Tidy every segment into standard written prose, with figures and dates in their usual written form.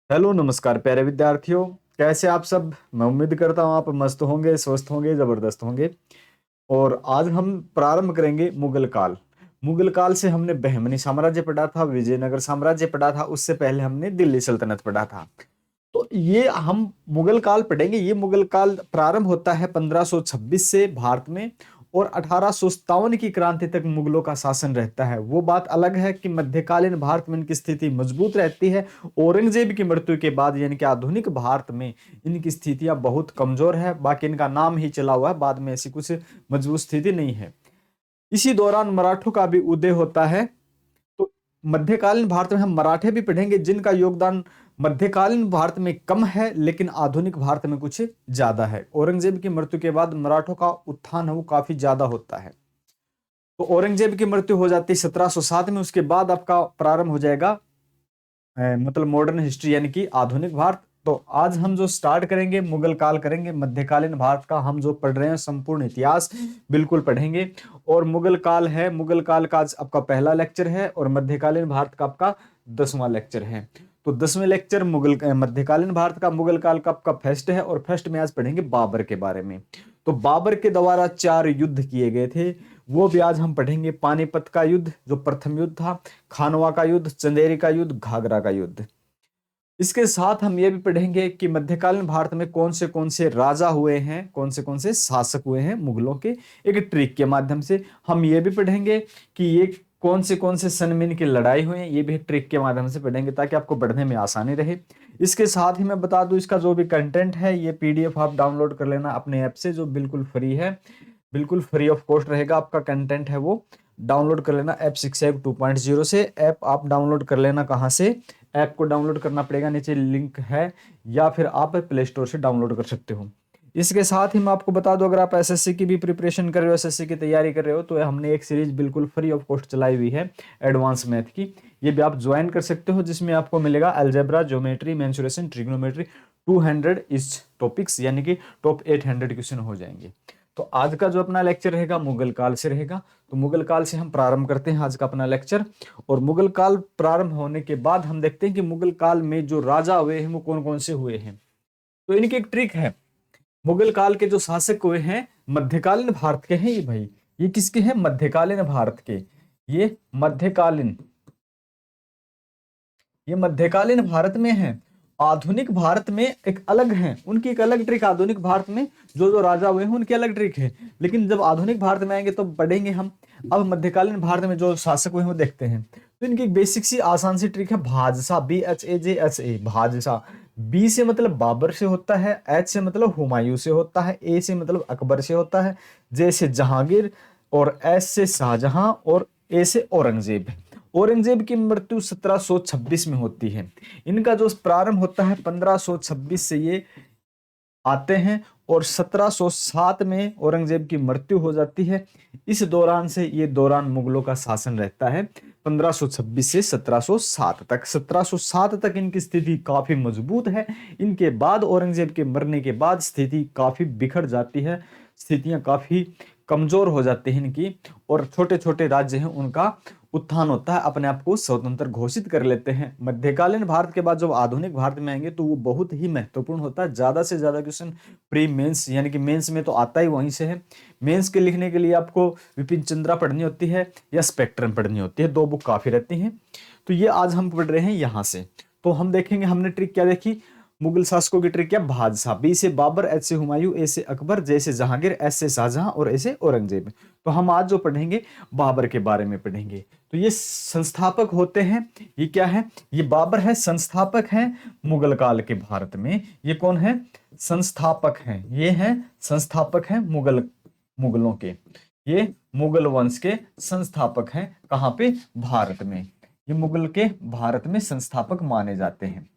Hello नमस्कार प्यारे विद्यार्थियों। कैसे आप सब। मैं उम्मीद करता हूँ आप मस्त होंगे, स्वस्थ होंगे, जबरदस्त होंगे। और आज हम प्रारंभ करेंगे मुगल काल। मुगल काल से हमने बहमनी साम्राज्य पढ़ा था, विजयनगर साम्राज्य पढ़ा था, उससे पहले हमने दिल्ली सल्तनत पढ़ा था। तो ये हम मुगल काल पढ़ेंगे। ये मुगल काल प्रारंभ होता है 1526 से भारत में, और 1857 की क्रांति तक मुगलों का शासन रहता है। वो बात अलग है कि मध्यकालीन भारत में इनकी स्थिति मजबूत रहती है। औरंगजेब की मृत्यु के बाद यानी कि आधुनिक भारत में इनकी स्थितियां बहुत कमजोर है। बाकी इनका नाम ही चला हुआ है, बाद में ऐसी कुछ मजबूत स्थिति नहीं है। इसी दौरान मराठों का भी उदय होता है। तो मध्यकालीन भारत में हम मराठे भी पढ़ेंगे, जिनका योगदान मध्यकालीन भारत में कम है लेकिन आधुनिक भारत में कुछ ज्यादा है। औरंगजेब की मृत्यु के बाद मराठों का उत्थान है वो काफी ज्यादा होता है। तो औरंगजेब की मृत्यु हो जाती है 1707 में। उसके बाद आपका प्रारंभ हो जाएगा मतलब मॉडर्न हिस्ट्री यानी कि आधुनिक भारत। तो आज हम जो स्टार्ट करेंगे मुगल काल करेंगे। मध्यकालीन भारत का हम जो पढ़ रहे हैं संपूर्ण इतिहास बिल्कुल पढ़ेंगे। और मुगल काल है, मुगल काल का आज आपका पहला लेक्चर है, और मध्यकालीन भारत का आपका 10वां लेक्चर है। तो 10वें लेक्चर मध्यकालीन भारत का मुगल काल का आपका फर्स्ट है, और फर्स्ट में आज पढ़ेंगे बाबर के बारे में। तो बाबर के द्वारा 4 युद्ध किए गए थे, वो भी आज हम पढ़ेंगे। पानीपत का युद्ध जो प्रथम युद्ध था, खानवा का युद्ध, चंदेरी का युद्ध, घाघरा का युद्ध। इसके साथ हम ये भी पढ़ेंगे कि मध्यकालीन भारत में कौन से राजा हुए हैं, कौन से शासक हुए हैं मुगलों के। एक ट्रिक के माध्यम से हम ये भी पढ़ेंगे कि ये कौन से सन में इनकी लड़ाई हुई है, ये भी ट्रिक के माध्यम से पढ़ेंगे ताकि आपको पढ़ने में आसानी रहे। इसके साथ ही मैं बता दूं, इसका जो भी कंटेंट है ये पीडीएफ आप डाउनलोड कर लेना अपने ऐप से, जो बिल्कुल फ्री है, बिल्कुल फ्री ऑफ कॉस्ट रहेगा। आपका कंटेंट है वो डाउनलोड कर लेना ऐप शिक्षा 2.0 से। ऐप आप डाउनलोड कर लेना कहाँ से, ऐप को डाउनलोड करना पड़ेगा, नीचे लिंक है, या फिर आप प्ले स्टोर से डाउनलोड कर सकते हो। इसके साथ ही मैं आपको बता दूं, अगर आप एसएससी की भी प्रिपरेशन कर रहे हो, एसएससी की तैयारी कर रहे हो, तो हमने एक सीरीज बिल्कुल फ्री ऑफ कॉस्ट चलाई हुई है एडवांस मैथ की। ये भी आप ज्वाइन कर सकते हो, जिसमें आपको मिलेगा अलजेब्रा, ज्योमेट्री, मेंसुरेशन, ट्रिग्नोमेट्री 200 इस टॉपिक्स, यानी कि टॉप 800 क्वेश्चन हो जाएंगे। तो आज का जो अपना लेक्चर रहेगा मुगल काल से रहेगा। तो मुगल काल से हम प्रारंभ करते हैं आज का अपना लेक्चर। और मुगल काल प्रारंभ होने के बाद हम देखते हैं कि मुगल काल में जो राजा हुए हैं वो कौन कौन से हुए हैं। तो इनकी एक ट्रिक है। मुगल काल के जो शासक हुए हैं मध्यकालीन भारत के हैं ये भाई। ये किसके हैं? मध्यकालीन भारत के। ये मध्यकालीन, ये मध्यकालीन भारत में है। आधुनिक भारत में एक अलग है, उनकी एक अलग ट्रिक। आधुनिक भारत में जो जो राजा हुए हैं उनकी अलग ट्रिक है, लेकिन जब आधुनिक भारत में आएंगे तो पढ़ेंगे हम। अब मध्यकालीन भारत में जो शासक हुए हैं वो देखते हैं। तो इनकी एक बेसिक सी आसान सी ट्रिक है, भाजसा, BHAJSA, भाजसा। बी से मतलब बाबर से होता है, एच से मतलब हुमायूं से होता है, ए से मतलब अकबर से होता है, जे से जहांगीर, और एस से शाहजहां, और ए से औरंगजेब। औरंगजेब की मृत्यु 1726 में होती है। इनका जो प्रारंभ होता है 1526 से ये आते हैं, और 1707 में औरंगजेब की मृत्यु हो जाती है। इस दौरान से ये दौरान मुगलों का शासन रहता है 1526 से 1707 तक। 1707 तक इनकी स्थिति काफी मजबूत है। इनके बाद औरंगजेब के मरने के बाद स्थिति काफी बिखर जाती है, स्थितियां काफी कमजोर हो जाती हैं इनकी, और छोटे छोटे राज्य हैं उनका उत्थान होता है, अपने आप को स्वतंत्र घोषित कर लेते हैं। मध्यकालीन भारत के बाद जब आधुनिक भारत में आएंगे तो वो बहुत ही महत्वपूर्ण होता है। ज्यादा से ज्यादा क्वेश्चन प्री मेंस यानी कि मेंस में तो आता ही वहीं से है। मेंस के लिखने के लिए आपको विपिन चंद्रा पढ़नी होती है या स्पेक्ट्रम पढ़नी होती है, 2 बुक काफी रहती हैं। तो ये आज हम पढ़ रहे हैं यहां से। तो हम देखेंगे हमने ट्रिक क्या देखी। मुगल शासकों की ट्रिक क्या? बादशाह, बी से बाबर, एच से हुमायूं, ए से अकबर, जे से जहांगीर, एस से शाहजहां, और ए से औरंगजेब। तो हम आज जो पढ़ेंगे बाबर के बारे में पढ़ेंगे। तो ये संस्थापक होते हैं। ये क्या है? ये बाबर है, संस्थापक हैं मुगल काल के भारत में। ये कौन है? संस्थापक हैं। ये हैं संस्थापक हैं मुगलों के। ये मुगल वंश के संस्थापक हैं। कहां पे? भारत में। ये मुगल के भारत में संस्थापक माने जाते हैं।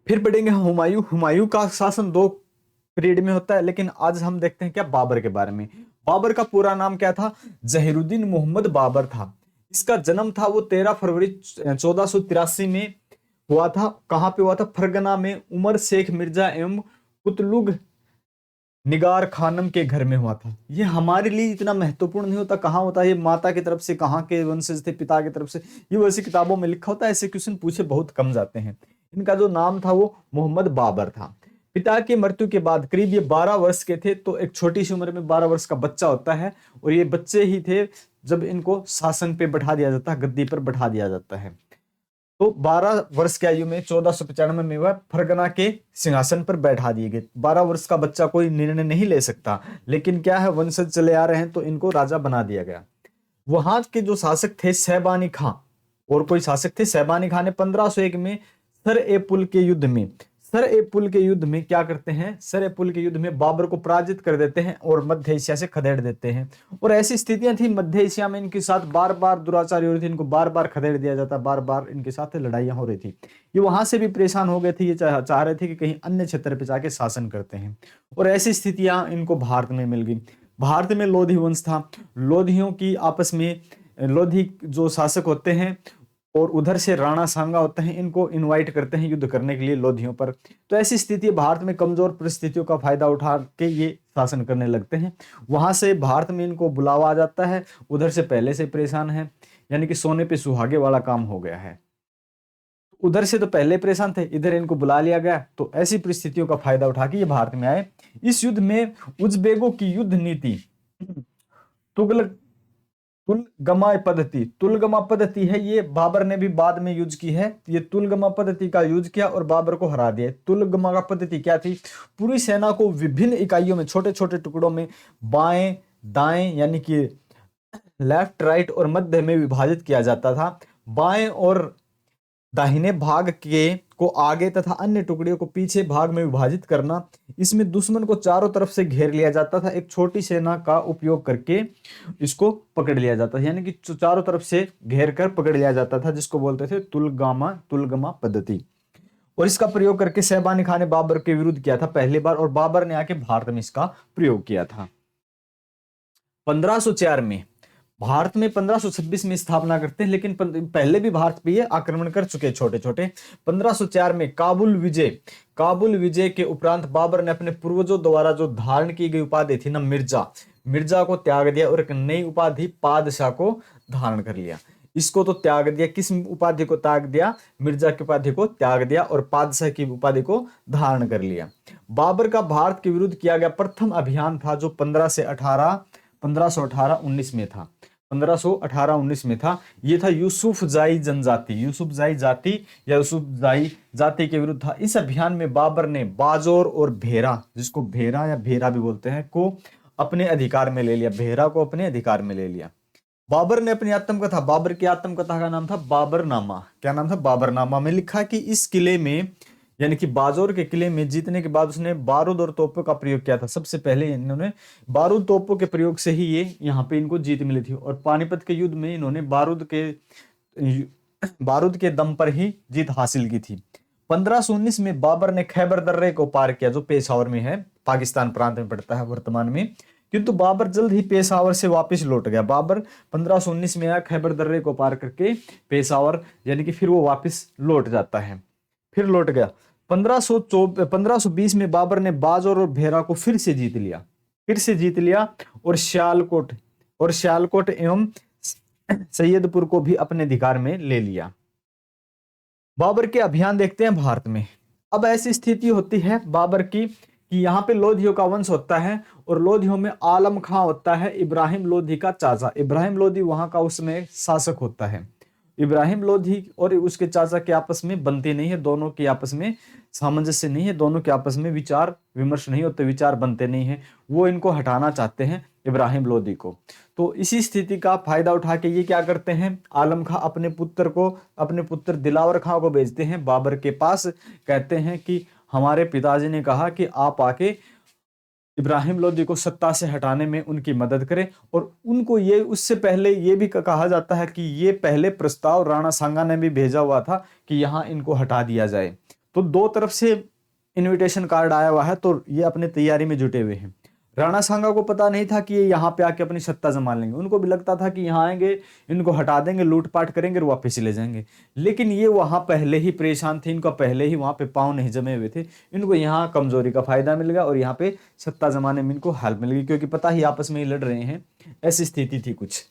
फिर पढ़ेंगे हुमायूं। हुमायूं का शासन 2 पीरियड में होता है, लेकिन आज हम देखते हैं क्या बाबर के बारे में। बाबर का पूरा नाम क्या था? जहीरुद्दीन मोहम्मद बाबर था। इसका जन्म था वो 13 फरवरी 1483 में हुआ था। कहां पे हुआ था? फरगना में उमर शेख मिर्जा एवं कुतलुग निगार खानम के घर में हुआ था। ये हमारे लिए इतना महत्वपूर्ण नहीं होता कहाँ होता है, ये माता की तरफ से कहाँ के वंशज थे, पिता की तरफ से, ये वैसी किताबों में लिखा होता है। ऐसे क्वेश्चन पूछे बहुत कम जाते हैं। इनका जो नाम था वो मोहम्मद बाबर था। पिता की मृत्यु के बाद करीब ये 12 वर्ष के थे, तो एक छोटी सी उम्र में 12 वर्ष का बच्चा होता है, और ये बच्चे ही थे जब इनको शासन पे बैठा दिया जाता है, गद्दी पर बैठा दिया जाता है। तो 12 वर्ष की आयु में 1495 में वह फरगना के सिंहासन पर बैठा दिए गए। 12 वर्ष का बच्चा कोई निर्णय नहीं ले सकता, लेकिन क्या है, वंशज चले आ रहे हैं तो इनको राजा बना दिया गया। वहां के जो शासक थे सहबानी खां, और कोई शासक थे सहबानी खां ने 1501 में सर ए पुल के युद्ध में, सर ए पुल के युद्ध में क्या करते हैं, सर ए पुल के युद्ध में बाबर को पराजित कर देते हैं और मध्य एशिया से खदेड़ देते हैं। और ऐसी स्थितियां थी मध्य एशिया में, इनके साथ बार बार दुराचारी हो रही थी, इनको बार बार खदेड़ दिया जाता, बार बार इनके साथ लड़ाइयां हो रही थी। ये वहां से भी परेशान हो गए थे, ये चाह रहे थे कि कहीं अन्य क्षेत्र पर जाके शासन करते हैं। और ऐसी स्थितियां इनको भारत में मिल गई। भारत में लोधी वंश था, लोधियों की आपस में, लोधी जो शासक होते हैं और उधर से राणा सांगा होते हैं, इनको इनवाइट करते हैं युद्ध करने के लिए लोधियों पर। तो ऐसी स्थिति, भारत में कमजोर परिस्थितियों का फायदा उठा के ये शासन करने लगते हैं। वहां से भारत में इनको बुलावा आ जाता है, उधर से पहले से परेशान है, यानी कि सोने पे सुहागे वाला काम हो गया है। उधर से तो पहले परेशान थे, इधर इनको बुला लिया गया, तो ऐसी परिस्थितियों का फायदा उठा के ये भारत में आए। इस युद्ध में उज़्बेकों की युद्ध नीति तुगलक तुलगमा पद्धति, तुलगमा पद्धति है, ये बाबर ने भी बाद में यूज की है। ये तुलगमा पद्धति का यूज किया और बाबर को हरा दिया। तुलगमा का पद्धति क्या थी, पूरी सेना को विभिन्न इकाइयों में, छोटे छोटे टुकड़ों में, बाएं दाएं यानी कि लेफ्ट राइट और मध्य में विभाजित किया जाता था। बाएं और दाहिने भाग के को आगे तथा अन्य टुकड़ियों को पीछे भाग में विभाजित करना। इसमें दुश्मन को चारों तरफ से घेर लिया जाता था, एक छोटी सेना का उपयोग करके इसको पकड़ लिया जाता था, यानी कि चारों तरफ से घेर कर पकड़ लिया जाता था, जिसको बोलते थे तुलगमा पद्धति। और इसका प्रयोग करके सहबानी खां ने बाबर के विरुद्ध किया था पहली बार, और बाबर ने आके भारत में इसका प्रयोग किया था। 1504 में भारत में 1526 में स्थापना करते हैं, लेकिन पहले भी भारत पे ये आक्रमण कर चुके छोटे छोटे। 1504 में काबुल विजय के उपरांत बाबर ने अपने पूर्वजों द्वारा जो धारण की गई उपाधि थी ना, मिर्जा को त्याग दिया और एक नई उपाधि पादशाह को धारण कर लिया। इसको तो त्याग दिया, किस उपाधि को त्याग दिया, मिर्जा की उपाधि को त्याग दिया और पादशाह की उपाधि को धारण कर लिया। बाबर का भारत के विरुद्ध किया गया प्रथम अभियान था जो 1518-19 में था, 1518-19 में था। ये था यूसुफजाई जनजाति, यूसुफजाई जाति या यूसुफजाई जाति के विरुद्ध था। इस अभियान में बाबर ने बाजोर और भेरा, जिसको भेरा या भेरा भी बोलते हैं, को अपने अधिकार में ले लिया, भेरा को अपने अधिकार में ले लिया। बाबर ने अपनी आत्मकथा, बाबर की आत्मकथा का नाम था बाबरनामा। क्या नाम था, बाबरनामा में लिखा कि इस किले में, यानी कि बाजोर के किले में जीतने के बाद उसने बारूद और तोपों का प्रयोग किया था। सबसे पहले इन्होंने बारूद तोपों के प्रयोग से ही ये यहाँ पे इनको जीत मिली थी, और पानीपत के युद्ध में इन्होंने बारूद के दम पर ही जीत हासिल की थी। 1519 में बाबर ने खैबर दर्रे को पार किया, जो पेशावर में है, पाकिस्तान प्रांत में पड़ता है वर्तमान में, किंतु बाबर जल्द ही पेशावर से वापस लौट गया। बाबर 1519 में आया, खैबर दर्रे को पार करके पेशावर, यानी कि फिर वो वापस लौट जाता है, फिर लौट गया। 1520 में बाबर ने बाजोर और भेरा को फिर से जीत लिया और सियालकोट एवं सैयदपुर को भी अपने अधिकार में ले लिया। बाबर के अभियान देखते हैं भारत में। अब ऐसी स्थिति होती है बाबर की कि यहाँ पे लोधियों का वंश होता है, और लोधियों में आलम खां होता है, इब्राहिम लोधी का चाचा। इब्राहिम लोधी वहां का उसमें शासक होता है। इब्राहिम लोधी और उसके चाचा के आपस में बनते नहीं है, दोनों के आपस में सामंजस्य नहीं है, दोनों के आपस में विचार विमर्श नहीं होते, विचार बनते नहीं है। वो इनको हटाना चाहते हैं, इब्राहिम लोधी को। तो इसी स्थिति का फायदा उठा के ये क्या करते हैं, आलम खां अपने पुत्र दिलावर खां को भेजते हैं बाबर के पास। कहते हैं कि हमारे पिताजी ने कहा कि आप आके इब्राहिम लोधी को सत्ता से हटाने में उनकी मदद करें। और उनको ये, उससे पहले ये भी कहा जाता है कि ये पहले प्रस्ताव राणा सांगा ने भी भेजा हुआ था कि यहाँ इनको हटा दिया जाए। तो दो तरफ से इनविटेशन कार्ड आया हुआ है, तो ये अपने तैयारी में जुटे हुए हैं। राणा सांगा को पता नहीं था कि ये यहाँ पे आके अपनी सत्ता जमा लेंगे। उनको भी लगता था कि यहाँ आएंगे, इनको हटा देंगे, लूटपाट करेंगे और वापस चले जाएंगे। लेकिन ये वहाँ पहले ही परेशान थे, इनका पहले ही वहाँ पे पाँव नहीं जमे हुए थे। इनको यहाँ कमजोरी का फायदा मिल गया और यहाँ पे सत्ता जमाने में इनको हेल्प मिल गई, क्योंकि पता ही आपस में ही लड़ रहे हैं, ऐसी स्थिति थी कुछ।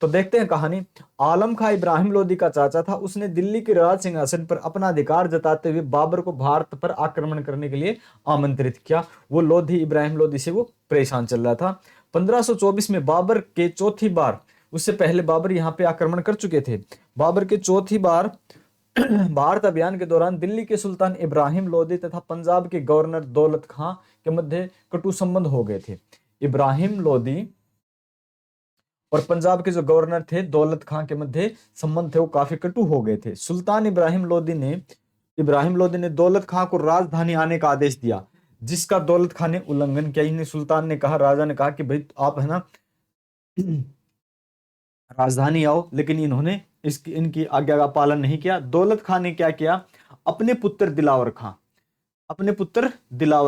तो देखते हैं कहानी। आलम खां इब्राहिम लोदी का चाचा था। उसने दिल्ली के राज सिंहासन पर अपना अधिकार जताते हुए बाबर को भारत पर आक्रमण करने के लिए आमंत्रित किया। वो लोधी, इब्राहिम लोदी से वो परेशान चल रहा था। 1524 में बाबर के चौथी बार, उससे पहले बाबर यहाँ पे आक्रमण कर चुके थे, बाबर के चौथी बार भारत अभियान के दौरान दिल्ली के सुल्तान इब्राहिम लोदी तथा पंजाब के गवर्नर दौलत खां के मध्य कटु संबंध हो गए थे। इब्राहिम लोदी और पंजाब के जो गवर्नर थे दौलत खां के मध्य संबंध थे वो काफी कटु हो गए थे। सुल्तान इब्राहिम लोदी ने दौलत खां को राजधानी आने का आदेश दिया, जिसका दौलत खां ने उल्लंघन किया। इन्हें सुल्तान ने कहा, राजा ने कहा कि भाई आप है ना राजधानी आओ, लेकिन इन्होंने इनकी आज्ञा का पालन नहीं किया। दौलत खां ने क्या किया, अपने पुत्र दिलावर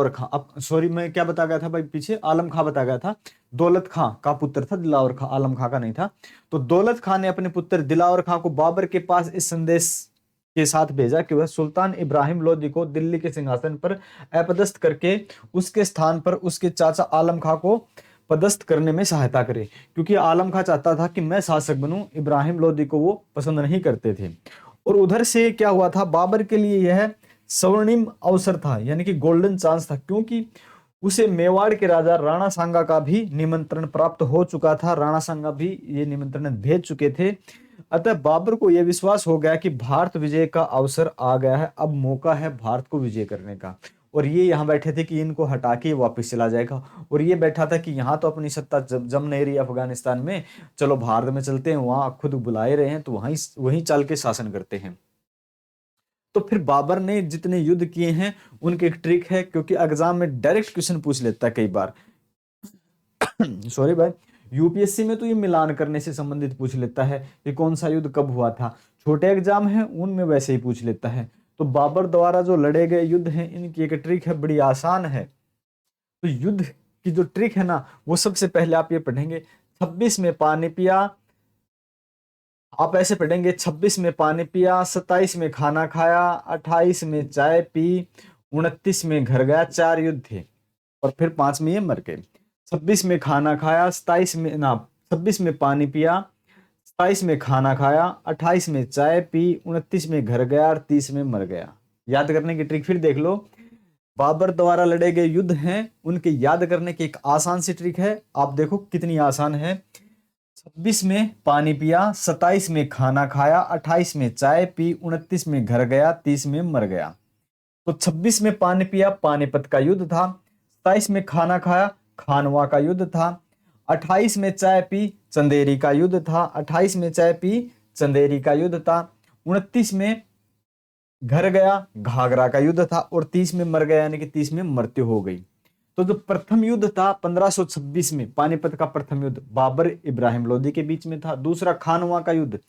खां, अब सॉरी मैं क्या बता गया था भाई पीछे, आलम खां बता गया था। दौलत खां का पुत्र था दिलावर खां, आलम खां का नहीं था। तो दौलत खां ने अपने पुत्र दिलावर खां को बाबर के पास इस संदेश के साथ भेजा कि वह सुल्तान इब्राहिम लोदी को दिल्ली के सिंहासन पर अपदस्थ करके उसके स्थान पर उसके चाचा आलम खां को पदस्थ करने में सहायता करे, क्योंकि आलम खां चाहता था कि मैं शासक बनूं। इब्राहिम लोदी को वो पसंद नहीं करते थे। और उधर से क्या हुआ था, बाबर के लिए यह स्वर्णिम अवसर था, यानी कि गोल्डन चांस था, क्योंकि उसे मेवाड़ के राजा राणा सांगा का भी निमंत्रण प्राप्त हो चुका था। राणा सांगा भी ये निमंत्रण भेज चुके थे। अतः बाबर को यह विश्वास हो गया कि भारत विजय का अवसर आ गया है, अब मौका है भारत को विजय करने का। और ये यहाँ बैठे थे कि इनको हटा के वापस चला जाएगा। और ये बैठा था कि यहाँ तो अपनी सत्ता जम नहीं रही अफगानिस्तान में, चलो भारत में चलते हैं, वहां खुद बुलाए रहे हैं तो वहीं चल के शासन करते हैं। तो फिर बाबर ने जितने युद्ध किए हैं उनकी एक ट्रिक है, क्योंकि एग्जाम में डायरेक्ट क्वेश्चन पूछ लेता है कई बार सॉरी भाई, यूपीएससी में तो ये मिलान करने से संबंधित पूछ लेता है कि कौन सा युद्ध कब हुआ था। छोटे एग्जाम है उनमें वैसे ही पूछ लेता है। तो बाबर द्वारा जो लड़े गए युद्ध हैं, इनकी एक ट्रिक है, बड़ी आसान है। तो युद्ध की जो ट्रिक है ना, वो सबसे पहले आप ये पढ़ेंगे, 26 में पानी पिया, आप ऐसे पढ़ेंगे 26 में पानी पिया, 27 में खाना खाया, 28 में चाय पी, 29 में घर गया। 4 युद्ध थे और फिर 5 में ये मर गए। 26 में खाना खाया, 26 में पानी पिया, 27 में खाना खाया, 28 में चाय पी, 29 में घर गया और 30 में मर गया। याद करने की ट्रिक फिर देख लो। बाबर द्वारा लड़े गए युद्ध हैं, उनके याद करने की एक आसान सी ट्रिक है। आप देखो कितनी आसान है। 26 में पानी पिया, 27 में खाना खाया, 28 में चाय पी, 29 में घर गया, 30 में मर गया। तो 26 में पानी पिया, पानीपत का युद्ध था। 27 में खाना खाया, खानवा का युद्ध था। 28 में चाय पी, चंदेरी का युद्ध था। 28 में चाय पी, चंदेरी का युद्ध था। 29 में घर गया, घाघरा का युद्ध था। और 30 में मर गया, यानी कि 30 में मृत्यु हो गई। तो जो प्रथम युद्ध था 1526 में, पानीपत का प्रथम युद्ध बाबर इब्राहिम लोदी के बीच में था। दूसरा खानवा का युद्ध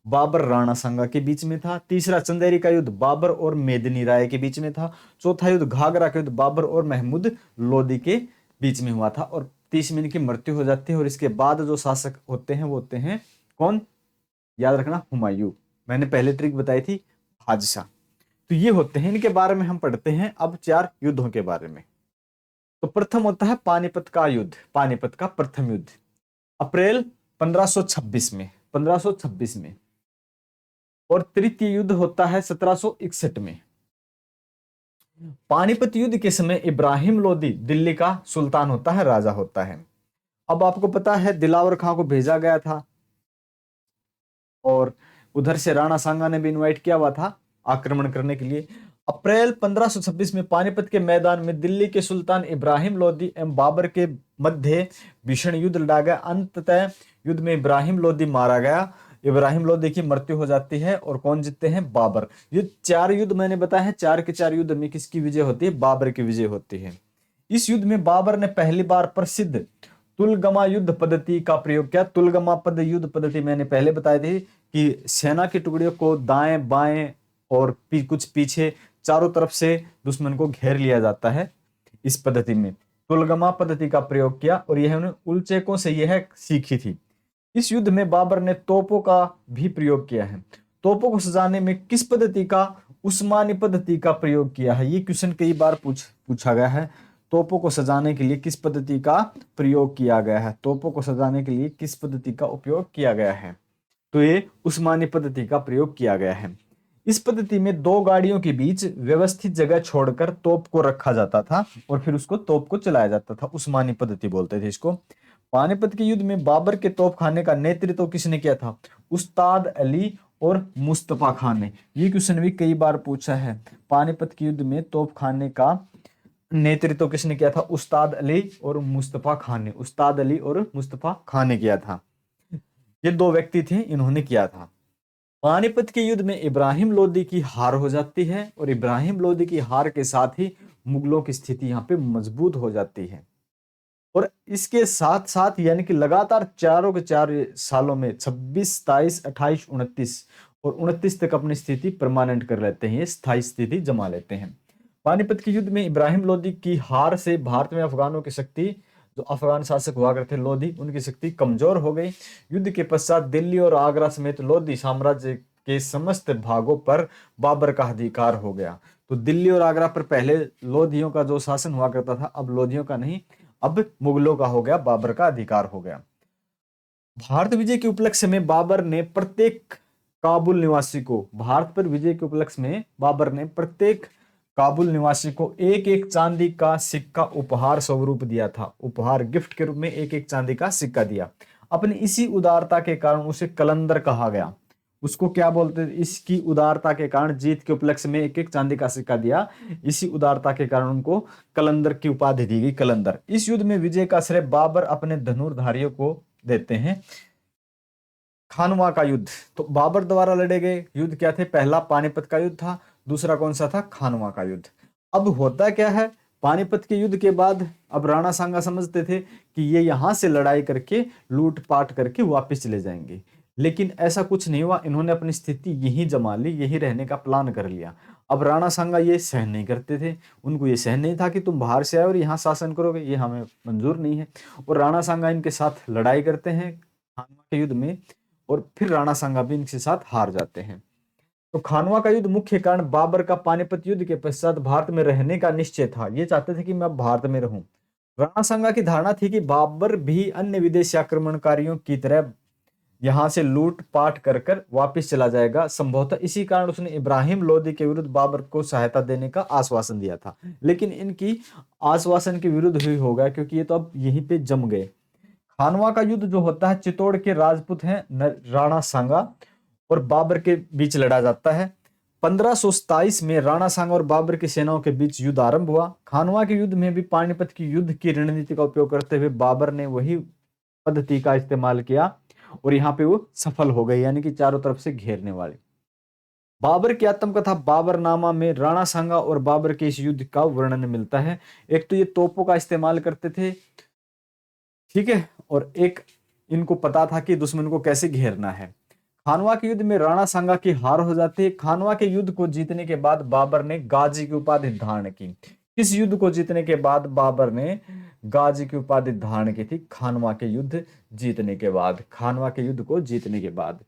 बाबर राणा सांगा के बीच में था। तीसरा चंदेरी का युद्ध बाबर और मेदिनी राय के बीच में था। चौथा युद्ध घाघरा का युद्ध बाबर और महमूद लोदी के बीच में हुआ था। और 30 में इनकी मृत्यु हो जाती है। और इसके बाद जो शासक होते हैं वो होते हैं कौन, याद रखना, हुमायूं। मैंने पहले ट्रिक बताई थी, बादशाह। तो ये होते हैं, इनके बारे में हम पढ़ते हैं अब 4 युद्धों के बारे में। तो प्रथम होता है पानीपत का युद्ध, पानीपत का प्रथम युद्ध अप्रैल 1526 में। और तृतीय युद्ध होता है 1761 में। पानीपत युद्ध के समय इब्राहिम लोदी दिल्ली का सुल्तान होता है, राजा होता है। अब आपको पता है दिलावर खां को भेजा गया था और उधर से राणा सांगा ने भी इनवाइट किया हुआ था आक्रमण करने के लिए। अप्रैल 1526 में पानीपत के मैदान में दिल्ली के सुल्तान इब्राहिम लोदी एवं बाबर के मध्य भीषण युद्ध लड़ा गया। अंततः युद्ध में इब्राहिम लोदी मारा गया, इब्राहिम लोदी की मृत्यु हो जाती है। और कौन जीतते हैं, बाबर। ये 4 युद्ध मैंने बताया है, 4 के 4 युद्ध में किसकी विजय होती है, बाबर की विजय होती है। इस युद्ध में बाबर ने पहली बार प्रसिद्ध तुलगमा युद्ध पद्धति का प्रयोग किया। तुलगमा युद्ध पद्धति मैंने पहले बताई थी कि सेना की टुकड़ियों को दाएं बाएं और कुछ पीछे चारों तरफ से दुश्मन को घेर लिया जाता है इस पद्धति में। तुलगमा पद्धति का प्रयोग किया और यह उन्हें उल्चेकों से यह सीखी थी। इस युद्ध में बाबर ने तोपों का भी प्रयोग किया है। तोपों को सजाने में किस पद्धति का, उस्मानी पद्धति का प्रयोग किया है। ये क्वेश्चन कई बार पूछा गया है। तोपों को सजाने के लिए किस पद्धति का प्रयोग किया गया है, तोपों को सजाने के लिए किस पद्धति का उपयोग किया गया है, तो ये उस्मानी पद्धति का प्रयोग किया गया है। इस पद्धति में दो गाड़ियों के बीच व्यवस्थित जगह छोड़कर तोप को रखा जाता था और फिर उसको तोप को चलाया जाता था। उस्मानी पद्धति बोलते थे इसको। पानीपत के युद्ध में बाबर के तोपखाने का नेतृत्व किसने किया था? उस्ताद अली और मुस्तफा खान ने। ये क्वेश्चन भी कई बार पूछा है। पानीपत के युद्ध में तोपखाने का नेतृत्व किसने किया था? उस्ताद अली और मुस्तफा खान ने। उस्ताद अली और मुस्तफा खान ने किया था। ये दो व्यक्ति थे, इन्होंने किया था। पानीपत के युद्ध में इब्राहिम लोदी की हार हो जाती है और इब्राहिम लोदी की हार के साथ ही मुगलों की स्थिति यहाँ पे मजबूत हो जाती है। और इसके साथ साथ यानी कि लगातार चारों के 4 सालों में 26, 27, 28, 29 और 29 तक अपनी स्थिति परमानेंट कर लेते हैं, स्थायी स्थिति जमा लेते हैं। पानीपत के युद्ध में इब्राहिम लोदी की हार से भारत में अफगानों की शक्ति, जो अफगान शासक हुआ करते लोधी, उनकी शक्ति कमजोर हो गई। युद्ध के पश्चात दिल्ली और आगरा समेत लोधी साम्राज्य के समस्त भागों पर बाबर का अधिकार हो गया। तो दिल्ली और आगरा पर पहले लोधियों का जो शासन हुआ करता था, अब लोधियों का नहीं, अब मुगलों का हो गया, बाबर का अधिकार हो गया। भारत विजय के उपलक्ष्य में बाबर ने प्रत्येक काबुल निवासी को, भारत पर विजय के उपलक्ष्य में बाबर ने प्रत्येक काबुल निवासी को एक एक चांदी का सिक्का उपहार स्वरूप दिया था। उपहार, गिफ्ट के रूप में एक एक चांदी का सिक्का दिया। अपनी इसी उदारता के कारण उसे कलंदर कहा गया। उसको क्या बोलते थे? इसकी उदारता के कारण, जीत के उपलक्ष्य में एक एक चांदी का सिक्का दिया, इसी उदारता के कारण उनको कलंदर की उपाधि दी गई, कलंदर। इस युद्ध में विजय का श्रेय बाबर अपने धनुर्धारियों को देते हैं। खानवा का युद्ध, तो बाबर द्वारा लड़े गए युद्ध क्या थे? पहला पानीपत का युद्ध था, दूसरा कौन सा था? खानवा का युद्ध। अब होता क्या है, पानीपत के युद्ध के बाद अब राणा सांगा समझते थे कि ये यहां से लड़ाई करके लूटपाट करके वापस चले जाएंगे, लेकिन ऐसा कुछ नहीं हुआ। इन्होंने अपनी स्थिति यहीं जमा ली, यहीं रहने का प्लान कर लिया। अब राणा सांगा ये सहन नहीं करते थे, उनको ये सहन नहीं था कि तुम बाहर से आए और यहाँ शासन करोगे, ये हमें मंजूर नहीं है। और राणा सांगा इनके साथ लड़ाई करते हैं खानवा के युद्ध में, और फिर राणा सांगा भी इनके साथ हार जाते हैं। तो खानवा का युद्ध मुख्य कारण बाबर का पानीपत युद्ध के पश्चात भारत में रहने का निश्चय था। ये चाहते थे कि मैं भारत में रहूं। राणा सांगा की धारणा थी कि बाबर भी अन्य विदेशी आक्रमणकारियों की तरह यहां से लूट पाट कर कर वापिस चला जाएगा संभवतः। इसी कारण उसने इब्राहिम लोदी के विरुद्ध बाबर को सहायता देने का आश्वासन दिया था। लेकिन इनकी आश्वासन के विरुद्ध ही हो गया, क्योंकि ये तो अब यहीं पे जम गए। खानवा का युद्ध जो होता है, चित्तौड़ के राजपूत हैं राणा सांगा और बाबर के बीच लड़ा जाता है। 1527 में राणा सांगा और बाबर की सेनाओं के बीच युद्ध आरंभ हुआ। खानवा के युद्ध में भी पानीपत की युद्ध की रणनीति का उपयोग करते हुए बाबर ने वही पद्धति का इस्तेमाल किया और यहाँ पे वो सफल हो गए, यानी कि चारों तरफ से घेरने वाले। बाबर की आत्मकथा बाबरनामा में राणा सांगा और बाबर के इस युद्ध का वर्णन मिलता है। एक तो ये तोपों का इस्तेमाल करते थे, ठीक है, और एक इनको पता था कि दुश्मन को कैसे घेरना है। खानवा के युद्ध में राणा सांगा की हार हो जाती है। खानवा के युद्ध को जीतने के बाद बाबर ने गाजी की उपाधि धारण की। इस युद्ध को जीतने के बाद बाबर ने गाजी की उपाधि धारण की थी। खानवा के युद्ध जीतने के बाद, खानवा के युद्ध को जीतने के बाद,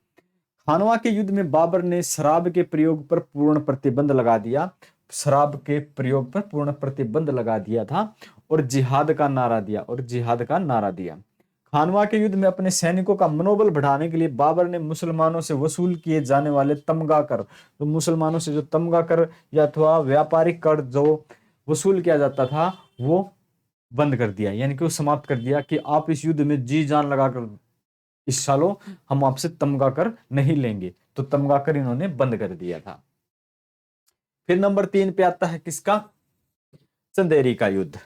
खानवा के युद्ध में बाबर ने शराब के प्रयोग पर पूर्ण प्रतिबंध लगा दिया। शराब के प्रयोग पर पूर्ण प्रतिबंध लगा दिया था और जिहाद का नारा दिया, और जिहाद का नारा दिया। खानवा के युद्ध में अपने सैनिकों का मनोबल बढ़ाने के लिए बाबर ने मुसलमानों से वसूल किए जाने वाले तमगा कर, तो मुसलमानों से जो तमगा कर या अथवा व्यापारिक कर जो वसूल किया जाता था, वो बंद कर दिया, यानी कि वो समाप्त कर दिया कि आप इस युद्ध में जी जान लगाकर इस सालों हम आपसे तमगा कर नहीं लेंगे। तो तमगा कर इन्होंने बंद कर दिया था। फिर नंबर 3 पे आता है किसका? चंदेरी का युद्ध।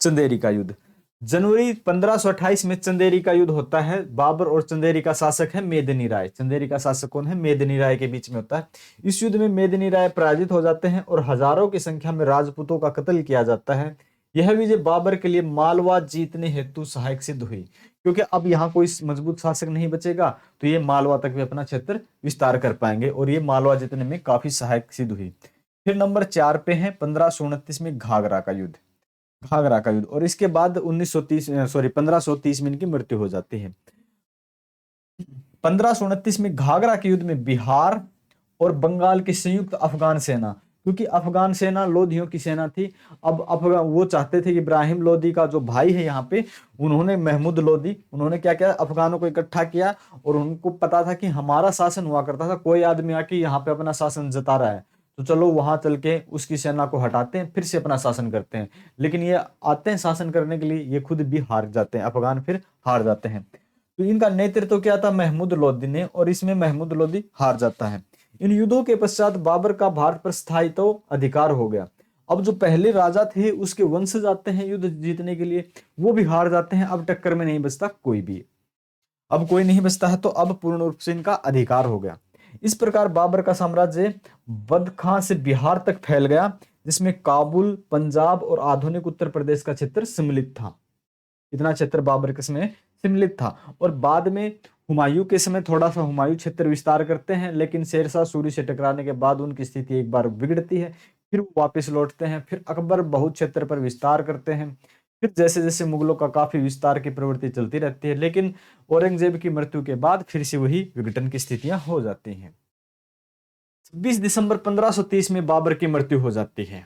चंदेरी का युद्ध जनवरी 1528 में चंदेरी का युद्ध होता है। बाबर और चंदेरी का शासक है मेदिनी राय। चंदेरी का शासक कौन है? मेदिनी राय के बीच में होता है। इस युद्ध में मेदिनी राय पराजित हो जाते हैं और हजारों की संख्या में राजपूतों का कत्ल किया जाता है। यह विजय बाबर के लिए मालवा जीतने हेतु सहायक सिद्ध हुई, क्योंकि अब यहाँ कोई मजबूत शासक नहीं बचेगा, तो ये मालवा तक भी अपना क्षेत्र विस्तार कर पाएंगे, और ये मालवा जीतने में काफी सहायक सिद्ध हुई। फिर नंबर 4 पे है 1529 में घाघरा का युद्ध। घाघरा का युद्ध। और इसके बाद 1530 में इनकी मृत्यु हो जाती है। 1529 में घाघरा के युद्ध में बिहार और बंगाल की संयुक्त अफगान सेना, क्योंकि अफगान सेना लोधियों की सेना थी, अब अफगान वो चाहते थे कि इब्राहिम लोदी का जो भाई है यहाँ पे, उन्होंने महमूद लोदी, उन्होंने क्या किया, अफगानों को इकट्ठा किया और उनको पता था कि हमारा शासन हुआ करता था, कोई आदमी आके यहाँ पे अपना शासन जता रहा है, तो चलो वहां चल के उसकी सेना को हटाते हैं, फिर से अपना शासन करते हैं। लेकिन ये आते हैं शासन करने के लिए, ये खुद भी हार जाते हैं, अफगान फिर हार जाते हैं। तो इनका नेतृत्व क्या था, महमूद लोदी ने, और इसमें महमूद लोदी हार जाता है। इन युद्धों के पश्चात बाबर का भारत पर स्थायित्व अधिकार हो गया। अब जो पहले राजा थे उसके वंशज आते हैं युद्ध जीतने के लिए, वो भी हार जाते हैं, अब टक्कर में नहीं बचता कोई भी, अब कोई नहीं बचता है, तो अब पूर्ण रूप से इनका अधिकार हो गया। इस प्रकार बाबर का साम्राज्य बदखां से बिहार तक फैल गया, जिसमें काबुल, पंजाब और आधुनिक उत्तर प्रदेश का क्षेत्र सम्मिलित था। इतना क्षेत्र बाबर के समय सम्मिलित था। और बाद में हुमायूं के समय थोड़ा सा हुमायूं क्षेत्र विस्तार करते हैं, लेकिन शेरशाह सूरी से टकराने के बाद उनकी स्थिति एक बार बिगड़ती है, फिर वो वापस लौटते हैं, फिर अकबर बहुत क्षेत्र पर विस्तार करते हैं, फिर जैसे जैसे मुगलों का काफी विस्तार की प्रवृत्ति चलती रहती है, लेकिन औरंगजेब की मृत्यु के बाद फिर से वही विघटन की स्थितियां हो जाती हैं। 20 दिसंबर 1530 में बाबर की मृत्यु हो जाती है।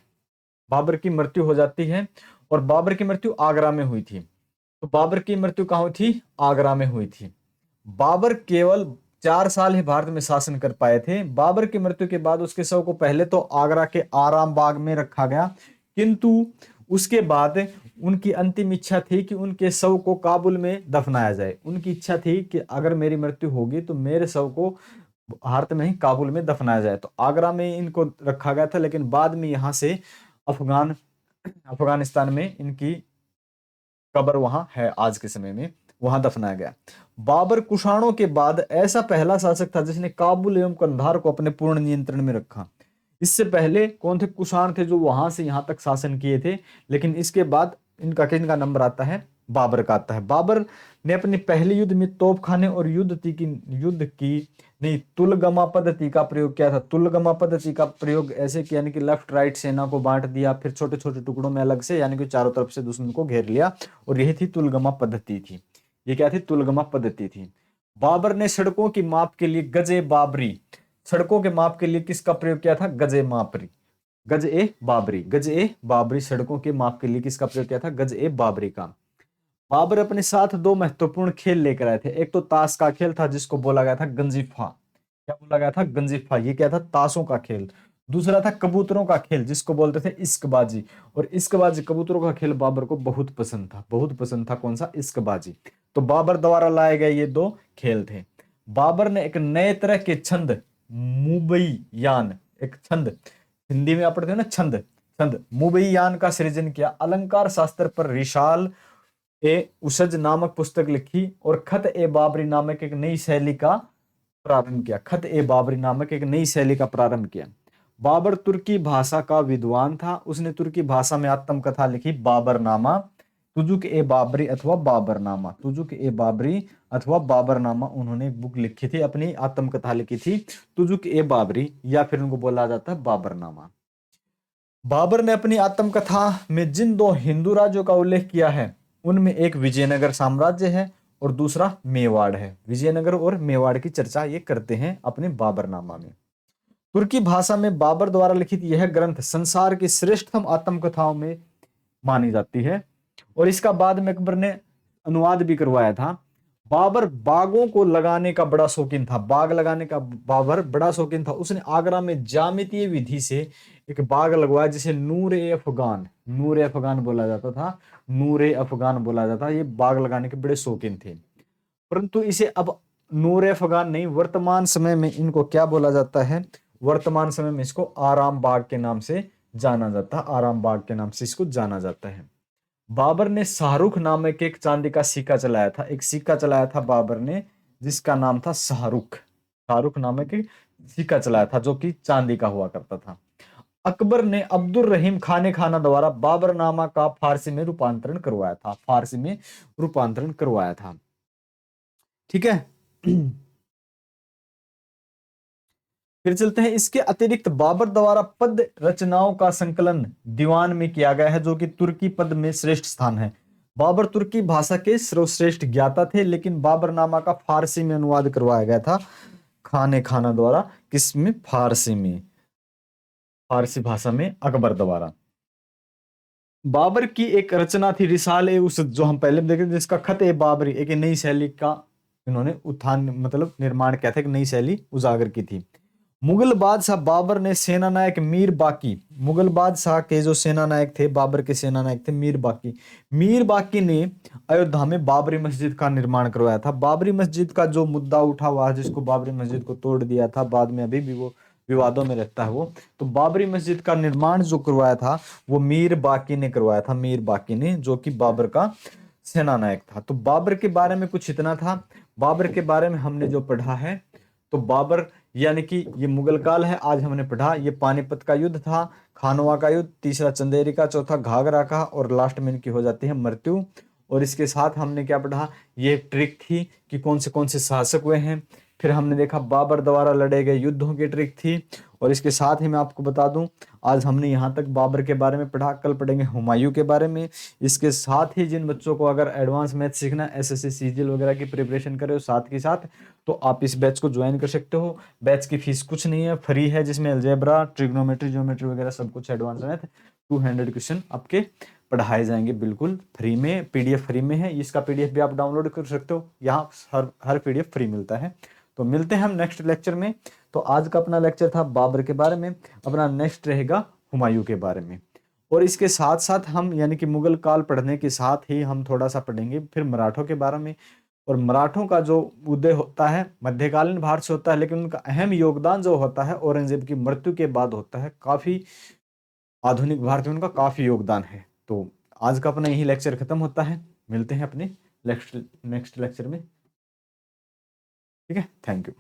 बाबर की मृत्यु हो जाती है, और बाबर की मृत्यु आगरा में हुई थी। तो बाबर की मृत्यु कहां हुई थी, आगरा में हुई थी। बाबर केवल 4 साल ही भारत में शासन कर पाए थे। बाबर की मृत्यु के बाद उसके शव को पहले तो आगरा के आराम बाग में रखा गया, किंतु उसके बाद उनकी अंतिम इच्छा थी कि उनके शव को काबुल में दफनाया जाए। उनकी इच्छा थी कि अगर मेरी मृत्यु होगी तो मेरे शव को भारत में ही काबुल में दफनाया जाए। तो आगरा में इनको रखा गया था, लेकिन बाद में यहां से अफगानिस्तान में इनकी कब्र वहां है, आज के समय में वहां दफनाया गया। बाबर कुषाणों के बाद ऐसा पहला शासक था जिसने काबुल एवं कंधार को अपने पूर्ण नियंत्रण में रखा। इससे पहले कौन थे, कुषाण थे जो वहां से यहां तक शासन किए थे, लेकिन इसके बाद इनका किनका नंबर आता है, बाबर का आता है। बाबर ने अपने पहले युद्ध में तोपखाने और युद्ध की नहीं तुलगमा पद्धति का प्रयोग किया था। तुलगमा पद्धति का प्रयोग ऐसे किया, यानी कि लेफ्ट राइट सेना को बांट दिया, फिर छोटे छोटे टुकड़ों में अलग से, यानी कि चारों तरफ से दुश्मन को घेर लिया, और यही थी तुलगमा पद्धति थी। ये क्या थी, तुलगमा पद्धति थी। बाबर ने सड़कों की माप के लिए गजे बाबरी, सड़कों के माप के लिए किसका प्रयोग किया था, गजे मापरी, गज ए बाबरी सड़कों के माप के लिए किसका प्रयोग किया था, गज ए बाबरी का। बाबर अपने साथ 2 महत्वपूर्ण खेल लेकर आए थे। एक तो ताश का खेल था जिसको बोला गया था गंजीफा, क्या बोला गया था, गंजीफा, ये क्या था, ताशों का खेल। दूसरा था कबूतरों का खेल जिसको बोलते थे इश्कबाजी, और इश्कबाजी कबूतरों का खेल बाबर को बहुत पसंद था, बहुत पसंद था, कौन सा, इश्कबाजी। तो बाबर द्वारा लाए गए ये 2 खेल थे। बाबर ने एक नए तरह के छंद, मुबैयान, एक छंद, हिंदी में आप पढ़ते हो ना छंद, छंद मुबैयान का सृजन किया। अलंकार शास्त्र पर रिशाल ए उसज नामक पुस्तक लिखी, और खत ए बाबरी नामक एक नई शैली का प्रारंभ किया। खत ए बाबरी नामक एक नई शैली का प्रारंभ किया। बाबर तुर्की भाषा का विद्वान था, उसने तुर्की भाषा में आत्मकथा लिखी, बाबरनामा, तुजुक ए बाबरी अथवा बाबरनामा, तुजुक ए बाबरी अथवा बाबरनामा, उन्होंने एक बुक लिखी थी, अपनी आत्मकथा लिखी थी, तुजुक ए बाबरी, या फिर उनको बोला जाता है बाबरनामा। बाबर ने अपनी आत्मकथा में जिन 2 हिंदू राज्यों का उल्लेख किया है, उनमें एक विजयनगर साम्राज्य है और दूसरा मेवाड़ है। विजयनगर और मेवाड़ की चर्चा ये करते हैं अपने बाबरनामा में। तुर्की भाषा में बाबर द्वारा लिखित यह ग्रंथ संसार की श्रेष्ठतम आत्मकथाओं में मानी जाती है, और इसका बाद में अकबर ने अनुवाद भी करवाया था। बाबर बागों को लगाने का बड़ा शौकीन था, बाग लगाने का बाबर बड़ा शौकीन था। उसने आगरा में ज्यामितीय विधि से एक बाग लगवाया जिसे नूर-ए अफगान, नूर-ए अफगान बोला जाता था, नूर-ए अफगान बोला जाता। ये बाग लगाने के बड़े शौकीन थे, परंतु इसे अब नूर-ए अफगान नहीं, वर्तमान समय में इनको क्या बोला जाता है, वर्तमान समय में इसको आराम बाग के नाम से जाना जाता है, आराम बाग के नाम से इसको जाना जाता है। बाबर ने शाहरुख नामक एक चांदी का सिक्का चलाया था, एक सिक्का चलाया था बाबर ने जिसका नाम था शाहरुख, शाहरुख नामक एक सिक्का चलाया था जो कि चांदी का हुआ करता था। अकबर ने अब्दुल रहीम खाने खाना द्वारा बाबरनामा का फारसी में रूपांतरण करवाया था, फारसी में रूपांतरण करवाया था। ठीक है। फिर चलते हैं, इसके अतिरिक्त बाबर द्वारा पद रचनाओं का संकलन दीवान में किया गया है, जो कि तुर्की पद में श्रेष्ठ स्थान है। बाबर तुर्की भाषा के सर्वश्रेष्ठ ज्ञाता थे, लेकिन बाबरनामा का फारसी में अनुवाद करवाया गया था खाने खाना द्वारा। किसमें? फारसी में, फारसी भाषा में अकबर द्वारा। बाबर की एक रचना थी रिसाल ए उस, जो हम पहले देखे, जिसका खत ए बाबरी, एक नई शैली का इन्होंने उत्थान मतलब निर्माण किया था, एक नई शैली उजागर की थी। मुगल बादशाह बाबर ने सेना नायक मीर बाकी, मुगल बादशाह के जो सेना नायक थे, बाबर के सेना नायक थे मीर बाकी ने अयोध्या में बाबरी मस्जिद का निर्माण करवाया था। बाबरी मस्जिद का जो मुद्दा उठा हुआ है, जिसको बाबरी मस्जिद को तोड़ दिया था, बाद में अभी भी वो विवादों में रहता है वो, तो बाबरी मस्जिद का निर्माण जो करवाया था वो मीर बाकी ने करवाया था, मीर बाकी ने, जो कि बाबर का सेना नायक था। तो बाबर के बारे में कुछ इतना था। बाबर के बारे में हमने जो पढ़ा है, तो बाबर यानी कि ये मुगल काल है, आज हमने पढ़ा, ये पानीपत का युद्ध था, खानवा का युद्ध, तीसरा चंदेरी का, चौथा घाघरा का, और लास्ट में इनकी हो जाती है मृत्यु। और इसके साथ हमने क्या पढ़ा, ये ट्रिक थी कि कौन से शासक हुए हैं। फिर हमने देखा बाबर द्वारा लड़े गए युद्धों की ट्रिक थी। और इसके साथ ही मैं आपको बता दूं, आज हमने यहाँ तक बाबर के बारे में पढ़ा, कल पढ़ेंगे हुमायूं के बारे में। इसके साथ ही जिन बच्चों को अगर एडवांस मैथ सीखना, एसएससी सीजीएल वगैरह की प्रिपरेशन करे हो साथ के साथ, तो आप इस बैच को ज्वाइन कर सकते हो। बैच की फीस कुछ नहीं है, फ्री है, जिसमें अलजेब्रा, ट्रिग्नोमेट्री, ज्योमेट्री वगैरह सब कुछ एडवांस मैथ 200 क्वेश्चन आपके पढ़ाए जाएंगे बिल्कुल फ्री में। पीडीएफ फ्री में है, इसका पीडीएफ भी आप डाउनलोड कर सकते हो, यहाँ हर पीडीएफ फ्री मिलता है। तो मिलते हैं हम नेक्स्ट लेक्चर में। तो आज का अपना लेक्चर था बाबर के बारे में, अपना नेक्स्ट रहेगा हुमायूं के बारे में। और इसके साथ साथ हम यानी कि मुगल काल पढ़ने के साथ ही हम थोड़ा सा पढ़ेंगे फिर मराठों के बारे में। और मराठों का जो उदय होता है मध्यकालीन भारत से होता है, लेकिन उनका अहम योगदान जो होता है औरंगजेब की मृत्यु के बाद होता है। काफी आधुनिक भारत में उनका काफी योगदान है। तो आज का अपना यही लेक्चर खत्म होता है, मिलते हैं अपने नेक्स्ट लेक्चर में। ठीक है, थैंक यू।